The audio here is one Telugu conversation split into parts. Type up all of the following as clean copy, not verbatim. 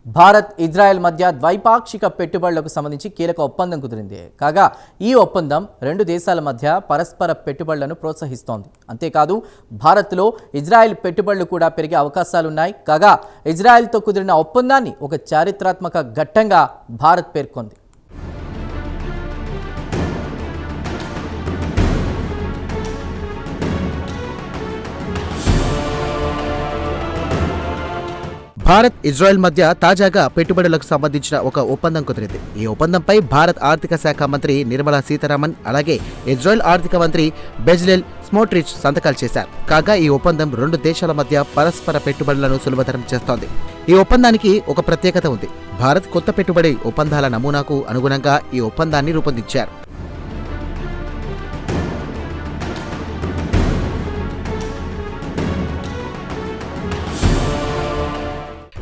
భారత్ ఇజ్రాయెల్ మధ్య ద్వైపాక్షిక పెట్టుబడులకు సంబంధించి కీలక ఒప్పందం కుదిరింది. కాగా ఈ ఒప్పందం రెండు దేశాల మధ్య పరస్పర పెట్టుబడులను ప్రోత్సహిస్తోంది. అంతేకాదు భారత్లో ఇజ్రాయెల్ పెట్టుబడులు కూడా పెరిగే అవకాశాలున్నాయి. కాగా ఇజ్రాయెల్తో కుదిరిన ఒప్పందాన్ని ఒక చారిత్రాత్మక ఘట్టంగా భారత్ పేర్కొంది. భారత్ ఇజ్రాయెల్ మధ్య తాజాగా పెట్టుబడులకు సంబంధించిన ఒక ఒప్పందం కుదిరింది. ఈ ఒప్పందంపై భారత్ ఆర్థిక శాఖ మంత్రి నిర్మలా సీతారామన్ అలాగే ఇజ్రాయెల్ ఆర్థిక మంత్రి బెజ్లెల్ స్మోట్రిచ్ సంతకాలు చేశారు. కాగా ఈ ఒప్పందం రెండు దేశాల మధ్య పరస్పర పెట్టుబడులను సులభతరం చేస్తోంది. ఈ ఒప్పందానికి ఒక ప్రత్యేకత ఉంది. భారత్ కొత్త పెట్టుబడి ఒప్పందాల నమూనాకు అనుగుణంగా ఈ ఒప్పందాన్ని రూపొందించారు.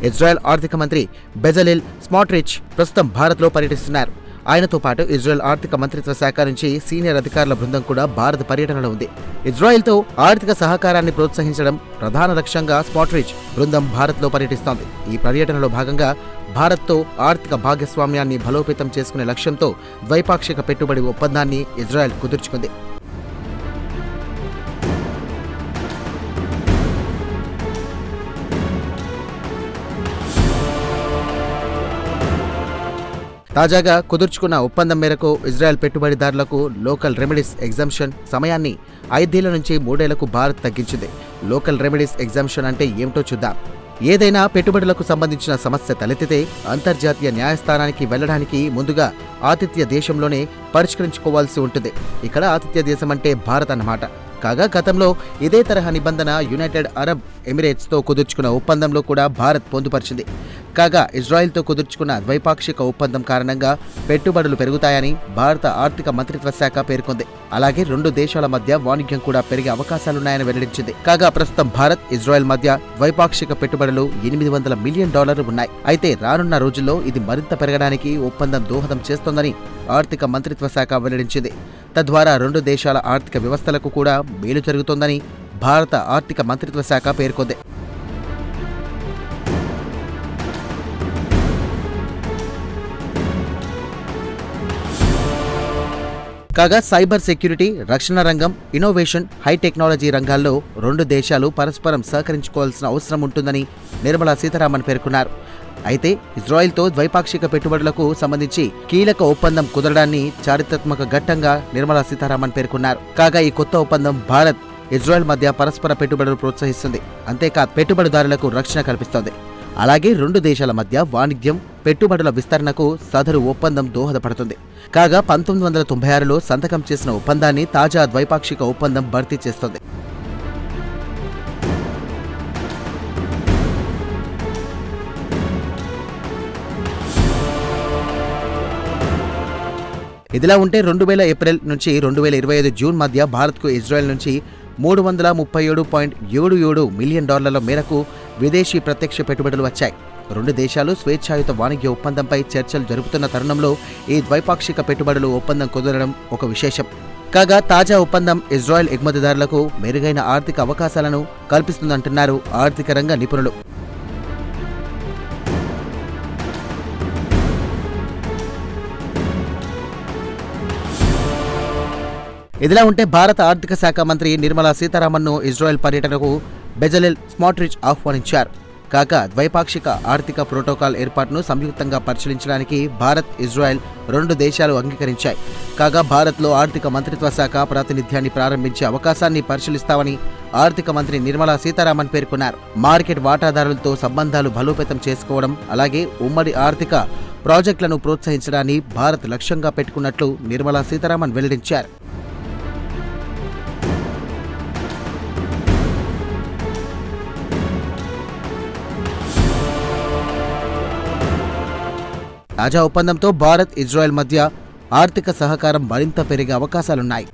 ఇజ్రాయెల్ ఆర్థిక మంత్రి బెజలెల్ స్మోట్రిచ్ ప్రస్తుతం భారత్లో పర్యటిస్తున్నారు. ఆయనతో పాటు ఇజ్రాయెల్ ఆర్థిక మంత్రిత్వ శాఖ నుంచి సీనియర్ అధికారుల బృందం కూడా భారత్ పర్యటనలో ఉంది. ఇజ్రాయెల్తో ఆర్థిక సహకారాన్ని ప్రోత్సహించడం ప్రధాన లక్ష్యంగా స్మోట్రిచ్ బృందం భారత్లో పర్యటిస్తోంది. ఈ పర్యటనలో భాగంగా భారత్తో ఆర్థిక భాగస్వామ్యాన్ని బలోపేతం చేసుకునే లక్ష్యంతో ద్వైపాక్షిక పెట్టుబడి ఒప్పందాన్ని ఇజ్రాయెల్ కుదుర్చుకుంది. తాజాగా కుదుర్చుకున్న ఒప్పందం మేరకు ఇజ్రాయెల్ పెట్టుబడిదారులకు లోకల్ రెమెడీస్ ఎగ్జంప్షన్ సమయాన్ని 5 ఏళ్ల నుంచి 3 ఏళ్లకు భారత్ తగ్గించింది. లోకల్ రెమెడీస్ ఎగ్జంప్షన్ అంటే ఏమిటో చూద్దాం. ఏదైనా పెట్టుబడులకు సంబంధించిన సమస్య తలెత్తితే అంతర్జాతీయ న్యాయస్థానానికి వెళ్లడానికి ముందుగా ఆతిథ్య దేశంలోనే పరిష్కరించుకోవాల్సి ఉంటుంది. ఇక్కడ ఆతిథ్య దేశం అంటే భారత్ అన్నమాట. కాగా గతంలో ఇదే తరహా నిబంధన యునైటెడ్ అరబ్ ఎమిరేట్స్తో కుదుర్చుకున్న ఒప్పందంలో కూడా భారత్ పొందుపరిచింది. కాగా ఇజ్రాయెల్తో కుదుర్చుకున్న ద్వైపాక్షిక ఒప్పందం కారణంగా పెట్టుబడులు పెరుగుతాయని భారత ఆర్థిక మంత్రిత్వ శాఖ పేర్కొంది. అలాగే రెండు దేశాల మధ్య వాణిజ్యం కూడా పెరిగే అవకాశాలున్నాయని వెల్లడించింది. కాగా ప్రస్తుతం భారత్ ఇజ్రాయెల్ మధ్య ద్వైపాక్షిక పెట్టుబడులు $800 మిలియన్ ఉన్నాయి. అయితే రానున్న రోజుల్లో ఇది మరింత పెరగడానికి ఒప్పందం దోహదం చేస్తోందని ఆర్థిక మంత్రిత్వ శాఖ వెల్లడించింది. తద్వారా రెండు దేశాల ఆర్థిక వ్యవస్థలకు కూడా మేలు జరుగుతోందని భారత ఆర్థిక మంత్రిత్వ శాఖ పేర్కొంది. కాగా సైబర్ సెక్యూరిటీ, రక్షణ రంగం, ఇన్నోవేషన్, హై టెక్నాలజీ రంగాల్లో రెండు దేశాలు పరస్పరం సహకరించుకోవాల్సిన అవసరం ఉంటుందని నిర్మలా సీతారామన్ పేర్కొన్నారు. అయితే ఇజ్రాయెల్తో ద్వైపాక్షిక పెట్టుబడులకు సంబంధించి కీలక ఒప్పందం కుదరడాన్ని చారిత్రాత్మక ఘట్టంగా నిర్మలా సీతారామన్ పేర్కొన్నారు. కాగా ఈ కొత్త ఒప్పందం భారత్ ఇజ్రాయెల్ మధ్య పరస్పర పెట్టుబడులు ప్రోత్సహిస్తుంది. అంతేకాదు పెట్టుబడిదారులకు రక్షణ కల్పిస్తోంది. అలాగే రెండు దేశాల మధ్య వాణిజ్యం, పెట్టుబడుల విస్తరణకు సదరు ఒప్పందం దోహదపడుతుంది. కాగా 1996లో సంతకం చేసిన ఒప్పందాన్ని తాజా ద్వైపాక్షిక ఒప్పందం భర్తీ చేస్తోంది. ఇదిలా ఉంటే 2000 ఏప్రిల్ నుంచి 2025 జూన్ మధ్య భారత్కు ఇజ్రాయెల్ నుంచి $337.77 మిలియన్ మేరకు విదేశీ ప్రత్యక్ష పెట్టుబడులు వచ్చాయి. రెండు దేశాలు స్వేచ్ఛాయుత వాణిజ్య ఒప్పందంపై చర్చలు జరుపుతున్న తరుణంలో ఈ ద్వైపాక్షిక పెట్టుబడులు ఒప్పందం కుదరడం ఒక విశేషం. కాగా తాజా ఒప్పందం ఇజ్రాయెల్ ఎగుమతిదారులకు మెరుగైన ఆర్థిక అవకాశాలను కల్పిస్తుందంటున్నారు ఆర్థిక రంగ నిపుణులు. ఇదిలా ఉంటే భారత ఆర్థిక శాఖ మంత్రి నిర్మలా సీతారామన్ను ఇజ్రాయెల్ పర్యటనకు బెజలెల్ స్మోట్రిచ్ ఆహ్వానించారు. కాగా ద్వైపాక్షిక ఆర్థిక ప్రోటోకాల్ ఏర్పాటును సంయుక్తంగా పరిశీలించడానికి భారత్, ఇజ్రాయెల్ రెండు దేశాలు అంగీకరించాయి. కాగా భారత్లో ఆర్థిక మంత్రిత్వ శాఖ ప్రాతినిధ్యాన్ని ప్రారంభించే అవకాశాన్ని పరిశీలిస్తామని ఆర్థిక మంత్రి నిర్మలా సీతారామన్ పేర్కొన్నారు. మార్కెట్ వాటాదారులతో సంబంధాలు బలోపేతం చేసుకోవడం, అలాగే ఉమ్మడి ఆర్థిక ప్రాజెక్టులను ప్రోత్సహించడాన్ని భారత్ లక్ష్యంగా పెట్టుకున్నట్లు నిర్మలా సీతారామన్ వెల్లడించారు. తాజా ఒప్పందంతో భారత్, ఇజ్రాయెల్ మధ్య ఆర్థిక సహకారం మరింత పెరిగే అవకాశాలున్నాయి.